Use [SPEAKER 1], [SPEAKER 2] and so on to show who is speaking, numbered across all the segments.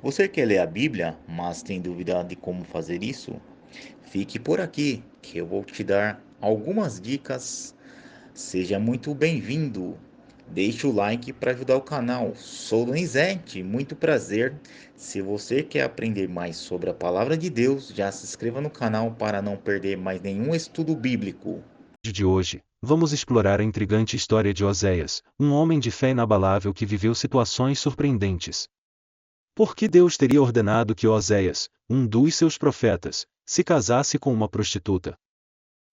[SPEAKER 1] Você quer ler a Bíblia, mas tem dúvida de como fazer isso? Fique por aqui, que eu vou te dar algumas dicas. Seja muito bem-vindo. Deixe o like para ajudar o canal. Sou Donizete, muito prazer. Se você quer aprender mais sobre a palavra de Deus, já se inscreva no canal para não perder mais nenhum estudo bíblico.
[SPEAKER 2] De hoje, vamos explorar a intrigante história de Oséias, um homem de fé inabalável que viveu situações surpreendentes. Por que Deus teria ordenado que Oséias, um dos seus profetas, se casasse com uma prostituta?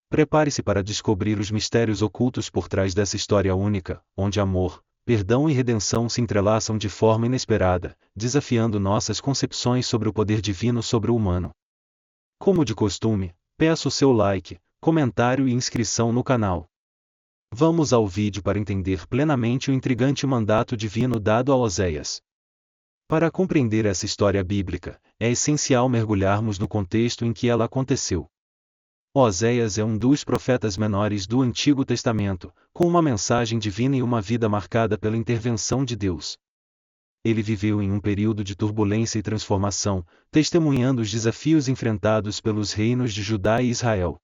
[SPEAKER 2] Prepare-se para descobrir os mistérios ocultos por trás dessa história única, onde amor, perdão e redenção se entrelaçam de forma inesperada, desafiando nossas concepções sobre o poder divino sobre o humano. Como de costume, peço seu like, comentário e inscrição no canal. Vamos ao vídeo para entender plenamente o intrigante mandato divino dado a Oséias. Para compreender essa história bíblica, é essencial mergulharmos no contexto em que ela aconteceu. Oséias é um dos profetas menores do Antigo Testamento, com uma mensagem divina e uma vida marcada pela intervenção de Deus. Ele viveu em um período de turbulência e transformação, testemunhando os desafios enfrentados pelos reinos de Judá e Israel.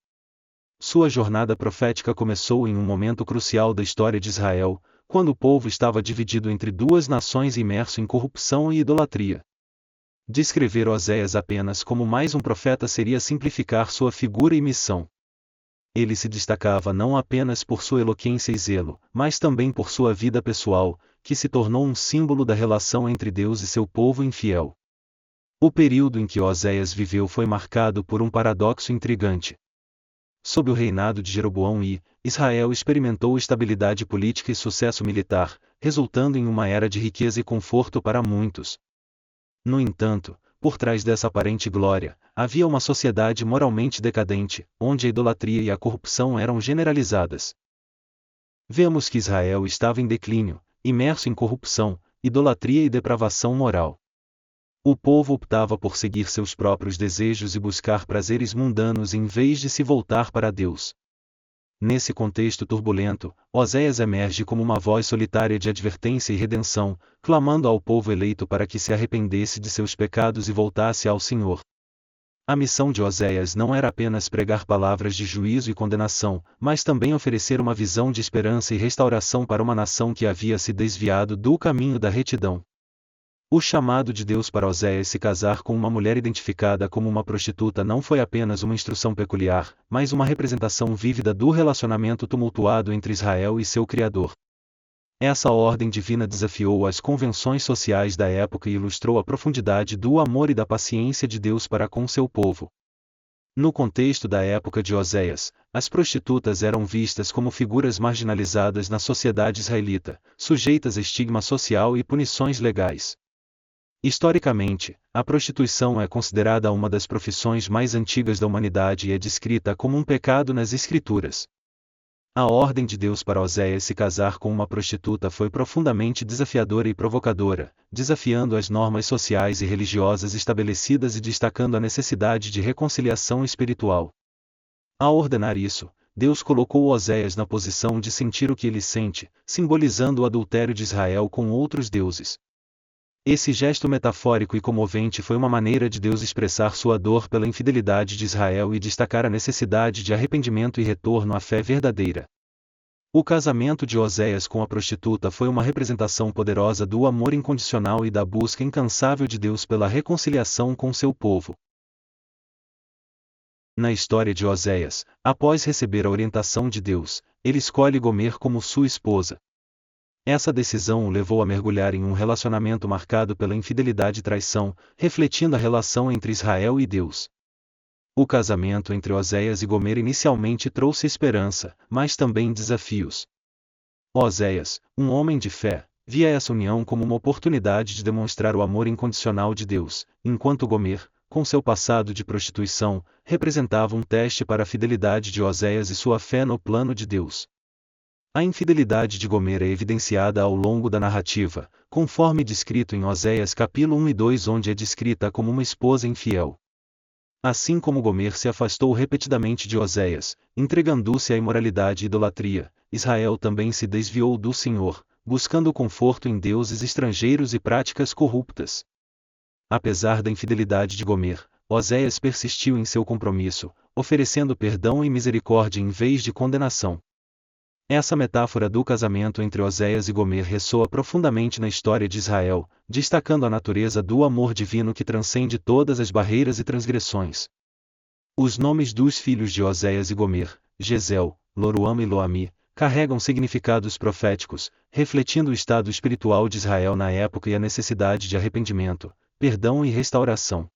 [SPEAKER 2] Sua jornada profética começou em um momento crucial da história de Israel, quando o povo estava dividido entre duas nações e imerso em corrupção e idolatria. Descrever Oséias apenas como mais um profeta seria simplificar sua figura e missão. Ele se destacava não apenas por sua eloquência e zelo, mas também por sua vida pessoal, que se tornou um símbolo da relação entre Deus e seu povo infiel. O período em que Oséias viveu foi marcado por um paradoxo intrigante. Sob o reinado de Jeroboão Israel experimentou estabilidade política e sucesso militar, resultando em uma era de riqueza e conforto para muitos. No entanto, por trás dessa aparente glória, havia uma sociedade moralmente decadente, onde a idolatria e a corrupção eram generalizadas. Vemos que Israel estava em declínio, imerso em corrupção, idolatria e depravação moral. O povo optava por seguir seus próprios desejos e buscar prazeres mundanos em vez de se voltar para Deus. Nesse contexto turbulento, Oséias emerge como uma voz solitária de advertência e redenção, clamando ao povo eleito para que se arrependesse de seus pecados e voltasse ao Senhor. A missão de Oséias não era apenas pregar palavras de juízo e condenação, mas também oferecer uma visão de esperança e restauração para uma nação que havia se desviado do caminho da retidão. O chamado de Deus para Oséias se casar com uma mulher identificada como uma prostituta não foi apenas uma instrução peculiar, mas uma representação vívida do relacionamento tumultuado entre Israel e seu Criador. Essa ordem divina desafiou as convenções sociais da época e ilustrou a profundidade do amor e da paciência de Deus para com seu povo. No contexto da época de Oséias, as prostitutas eram vistas como figuras marginalizadas na sociedade israelita, sujeitas a estigma social e punições legais. Historicamente, a prostituição é considerada uma das profissões mais antigas da humanidade e é descrita como um pecado nas Escrituras. A ordem de Deus para Oséias se casar com uma prostituta foi profundamente desafiadora e provocadora, desafiando as normas sociais e religiosas estabelecidas e destacando a necessidade de reconciliação espiritual. Ao ordenar isso, Deus colocou Oséias na posição de sentir o que ele sente, simbolizando o adultério de Israel com outros deuses. Esse gesto metafórico e comovente foi uma maneira de Deus expressar sua dor pela infidelidade de Israel e destacar a necessidade de arrependimento e retorno à fé verdadeira. O casamento de Oséias com a prostituta foi uma representação poderosa do amor incondicional e da busca incansável de Deus pela reconciliação com seu povo. Na história de Oséias, após receber a orientação de Deus, ele escolhe Gomer como sua esposa. Essa decisão o levou a mergulhar em um relacionamento marcado pela infidelidade e traição, refletindo a relação entre Israel e Deus. O casamento entre Oséias e Gomer inicialmente trouxe esperança, mas também desafios. Oséias, um homem de fé, via essa união como uma oportunidade de demonstrar o amor incondicional de Deus, enquanto Gomer, com seu passado de prostituição, representava um teste para a fidelidade de Oséias e sua fé no plano de Deus. A infidelidade de Gomer é evidenciada ao longo da narrativa, conforme descrito em Oséias capítulo 1 e 2, onde é descrita como uma esposa infiel. Assim como Gomer se afastou repetidamente de Oséias, entregando-se à imoralidade e idolatria, Israel também se desviou do Senhor, buscando conforto em deuses estrangeiros e práticas corruptas. Apesar da infidelidade de Gomer, Oséias persistiu em seu compromisso, oferecendo perdão e misericórdia em vez de condenação. Essa metáfora do casamento entre Oséias e Gomer ressoa profundamente na história de Israel, destacando a natureza do amor divino que transcende todas as barreiras e transgressões. Os nomes dos filhos de Oséias e Gomer, Jezeel, Loruama e Loami, carregam significados proféticos, refletindo o estado espiritual de Israel na época e a necessidade de arrependimento, perdão e restauração.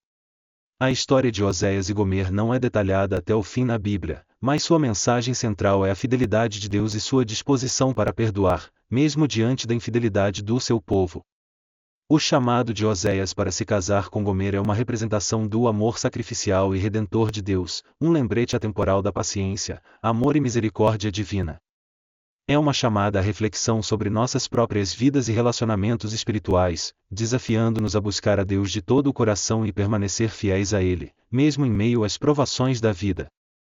[SPEAKER 2] A história de Oséias e Gomer não é detalhada até o fim na Bíblia, mas sua mensagem central é a fidelidade de Deus e sua disposição para perdoar, mesmo diante da infidelidade do seu povo. O chamado de Oséias para se casar com Gomer é uma representação do amor sacrificial e redentor de Deus, um lembrete atemporal da paciência, amor e misericórdia divina. É uma chamada à reflexão sobre nossas próprias vidas e relacionamentos espirituais, desafiando-nos a buscar a Deus de todo o coração e permanecer fiéis a Ele, mesmo em meio às provações da vida.